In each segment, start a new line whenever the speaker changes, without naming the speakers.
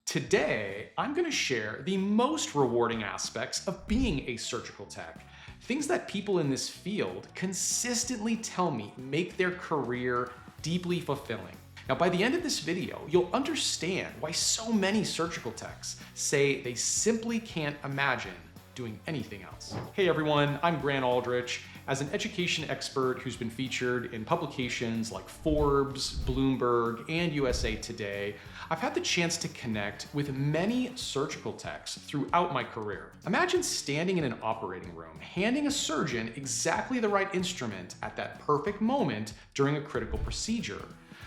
Today, I'm going to share the most rewarding aspects of being a surgical tech. Things that people in this field consistently tell me make their career deeply fulfilling. Now, by the end of this video, you'll understand why so many surgical techs say they simply can't imagine doing anything else. Hey everyone, I'm Grant Aldrich. As an education expert who's been featured in publications like Forbes, Bloomberg, and USA Today, I've had the chance to connect with many surgical techs throughout my career. Imagine standing in an operating room, handing a surgeon exactly the right instrument at that perfect moment during a critical procedure.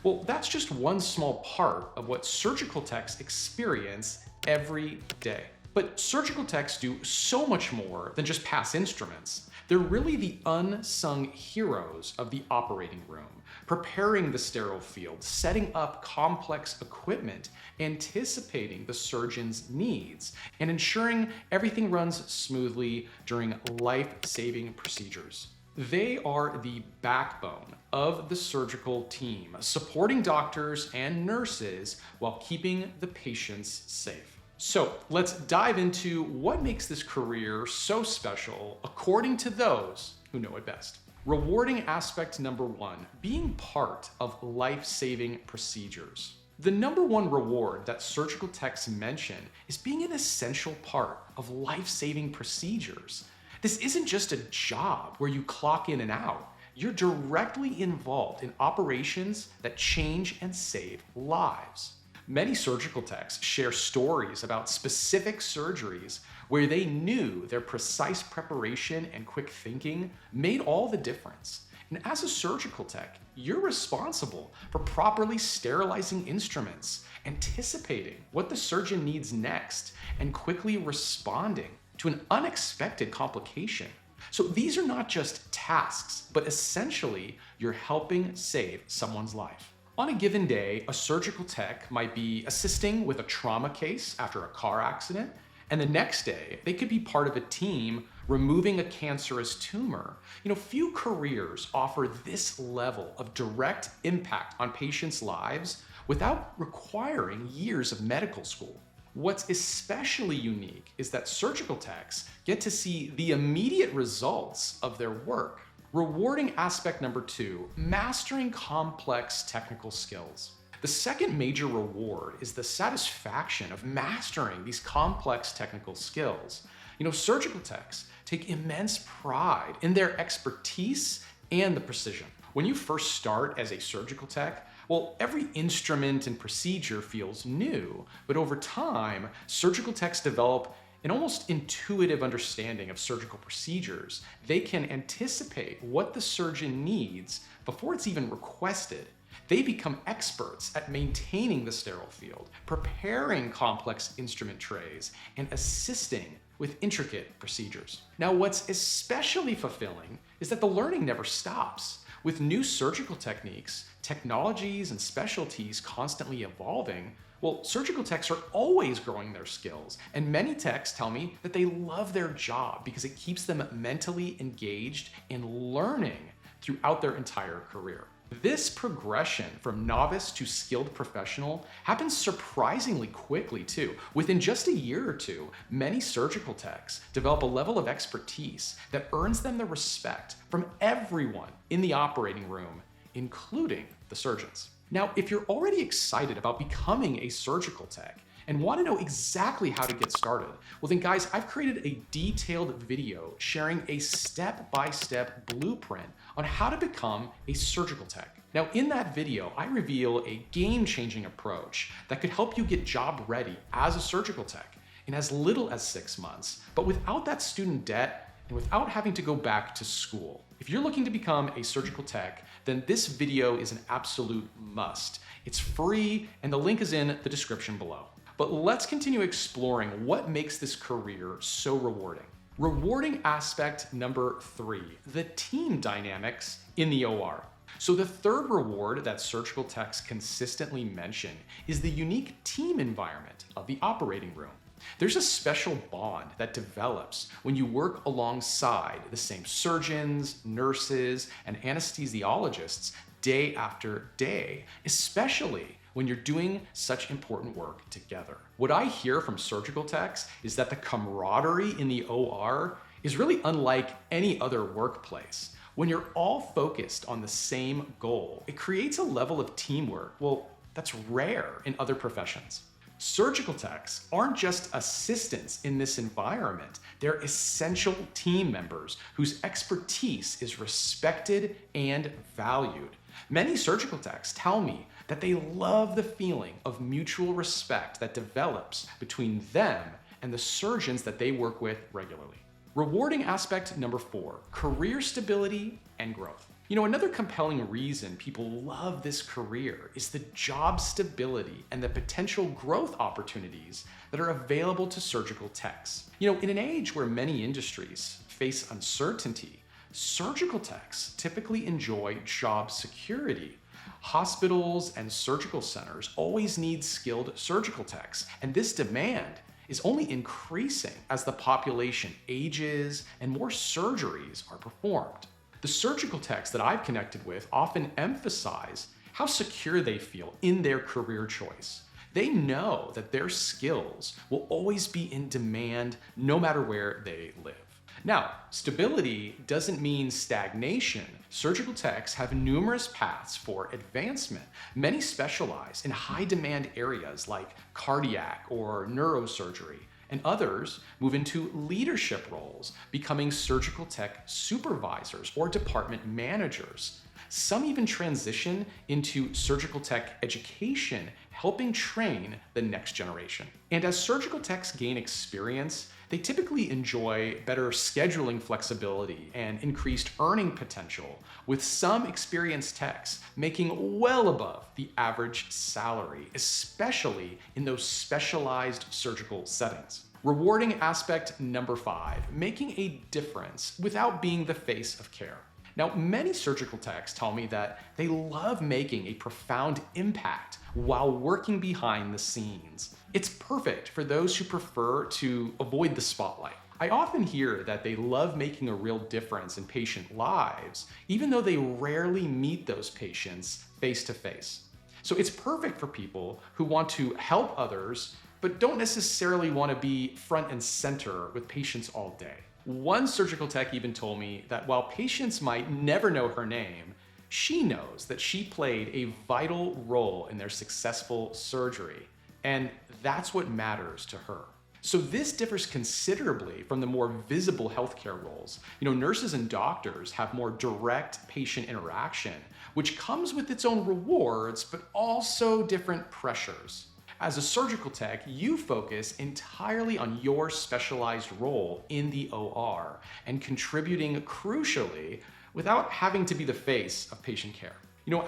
Well, that's just one small part of what surgical techs experience every day. But surgical techs do so much more than just pass instruments. They're really the unsung heroes of the operating room, preparing the sterile field, setting up complex equipment, anticipating the surgeon's needs, and ensuring everything runs smoothly during life-saving procedures. They are the backbone of the surgical team, supporting doctors and nurses while keeping the patients safe. So let's dive into what makes this career so special according to those who know it best. Rewarding aspect number one, being part of life-saving procedures. The number one reward that surgical techs mention is being an essential part of life-saving procedures. This isn't just a job where you clock in and out. You're directly involved in operations that change and save lives. Many surgical techs share stories about specific surgeries where they knew their precise preparation and quick thinking made all the difference. And as a surgical tech, you're responsible for properly sterilizing instruments, anticipating what the surgeon needs next, and quickly responding to an unexpected complication. So these are not just tasks, but essentially you're helping save someone's life. On a given day, a surgical tech might be assisting with a trauma case after a car accident, and the next day, they could be part of a team removing a cancerous tumor. Few careers offer this level of direct impact on patients' lives without requiring years of medical school. What's especially unique is that surgical techs get to see the immediate results of their work. Rewarding aspect number two, mastering complex technical skills. The second major reward is the satisfaction of mastering these complex technical skills. Surgical techs take immense pride in their expertise and the precision. When you first start as a surgical tech, well, every instrument and procedure feels new, but over time, surgical techs develop an almost intuitive understanding of surgical procedures. They can anticipate what the surgeon needs before it's even requested. They become experts at maintaining the sterile field, preparing complex instrument trays, and assisting with intricate procedures. Now, what's especially fulfilling is that the learning never stops. With new surgical techniques, technologies, and specialties constantly evolving, well, surgical techs are always growing their skills, and many techs tell me that they love their job because it keeps them mentally engaged and learning throughout their entire career. This progression from novice to skilled professional happens surprisingly quickly too. Within just a year or two, many surgical techs develop a level of expertise that earns them the respect from everyone in the operating room, including the surgeons. Now, if you're already excited about becoming a surgical tech and want to know exactly how to get started, well then guys, I've created a detailed video sharing a step-by-step blueprint on how to become a surgical tech. Now in that video, I reveal a game-changing approach that could help you get job ready as a surgical tech in as little as 6 months, but without that student debt and without having to go back to school. If you're looking to become a surgical tech, then this video is an absolute must. It's free and the link is in the description below. But let's continue exploring what makes this career so rewarding. Rewarding aspect number three, the team dynamics in the OR. So the third reward that surgical techs consistently mention is the unique team environment of the operating room. There's a special bond that develops when you work alongside the same surgeons, nurses, and anesthesiologists day after day, especially when you're doing such important work together. What I hear from surgical techs is that the camaraderie in the OR is really unlike any other workplace. When you're all focused on the same goal, it creates a level of teamwork, well, that's rare in other professions. Surgical techs aren't just assistants in this environment, they're essential team members whose expertise is respected and valued. Many surgical techs tell me that they love the feeling of mutual respect that develops between them and the surgeons that they work with regularly. Rewarding aspect number 4, career stability and growth. Another compelling reason people love this career is the job stability and the potential growth opportunities that are available to surgical techs. In an age where many industries face uncertainty, surgical techs typically enjoy job security. Hospitals and surgical centers always need skilled surgical techs, and this demand is only increasing as the population ages and more surgeries are performed. The surgical techs that I've connected with often emphasize how secure they feel in their career choice. They know that their skills will always be in demand no matter where they live. Now, stability doesn't mean stagnation. Surgical techs have numerous paths for advancement. Many specialize in high-demand areas like cardiac or neurosurgery, and others move into leadership roles, becoming surgical tech supervisors or department managers. Some even transition into surgical tech education, helping train the next generation. And as surgical techs gain experience, they typically enjoy better scheduling flexibility and increased earning potential, with some experienced techs making well above the average salary, especially in those specialized surgical settings. Rewarding aspect number 5, making a difference without being the face of care. Now, many surgical techs tell me that they love making a profound impact while working behind the scenes. It's perfect for those who prefer to avoid the spotlight. I often hear that they love making a real difference in patient lives, even though they rarely meet those patients face to face. So it's perfect for people who want to help others, but don't necessarily want to be front and center with patients all day. One surgical tech even told me that while patients might never know her name, she knows that she played a vital role in their successful surgery, and that's what matters to her. So this differs considerably from the more visible healthcare roles. Nurses and doctors have more direct patient interaction, which comes with its own rewards, but also different pressures. As a surgical tech, you focus entirely on your specialized role in the OR and contributing crucially without having to be the face of patient care.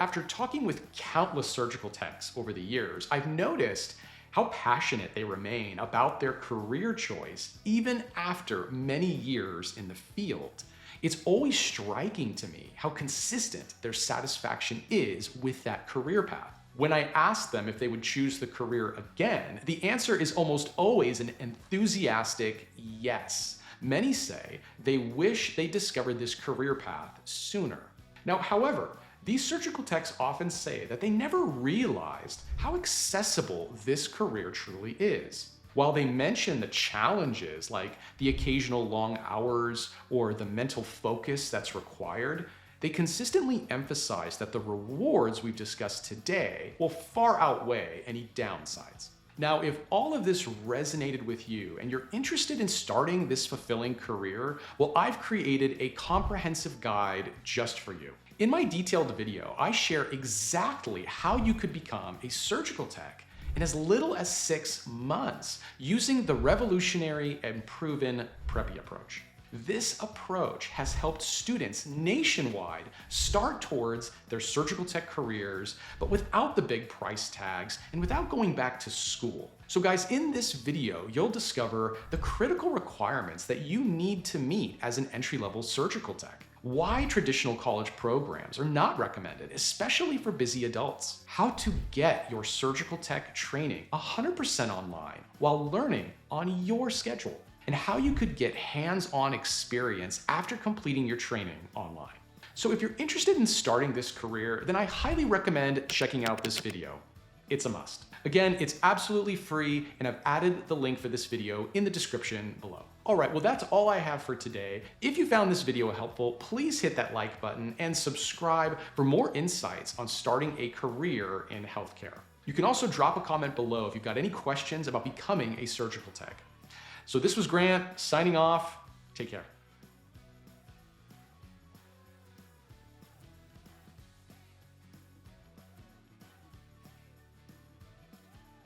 After talking with countless surgical techs over the years, I've noticed how passionate they remain about their career choice even after many years in the field. It's always striking to me how consistent their satisfaction is with that career path. When I ask them if they would choose the career again, the answer is almost always an enthusiastic yes. Many say they wish they discovered this career path sooner. Now, however, these surgical techs often say that they never realized how accessible this career truly is. While they mention the challenges like the occasional long hours or the mental focus that's required, they consistently emphasize that the rewards we've discussed today will far outweigh any downsides. Now, if all of this resonated with you and you're interested in starting this fulfilling career, well, I've created a comprehensive guide just for you. In my detailed video, I share exactly how you could become a surgical tech in as little as 6 months using the revolutionary and proven Preppy approach. This approach has helped students nationwide start towards their surgical tech careers, but without the big price tags and without going back to school. So guys, in this video, you'll discover the critical requirements that you need to meet as an entry-level surgical tech. Why traditional college programs are not recommended, especially for busy adults. How to get your surgical tech training 100% online while learning on your schedule. And how you could get hands-on experience after completing your training online. So if you're interested in starting this career, then I highly recommend checking out this video. it's a must. Again, it's absolutely free, and I've added the link for this video in the description below. All right, well, that's all I have for today. If you found this video helpful, please hit that like button and subscribe for more insights on starting a career in healthcare. You can also drop a comment below if you've got any questions about becoming a surgical tech. So this was Grant signing off. Take care.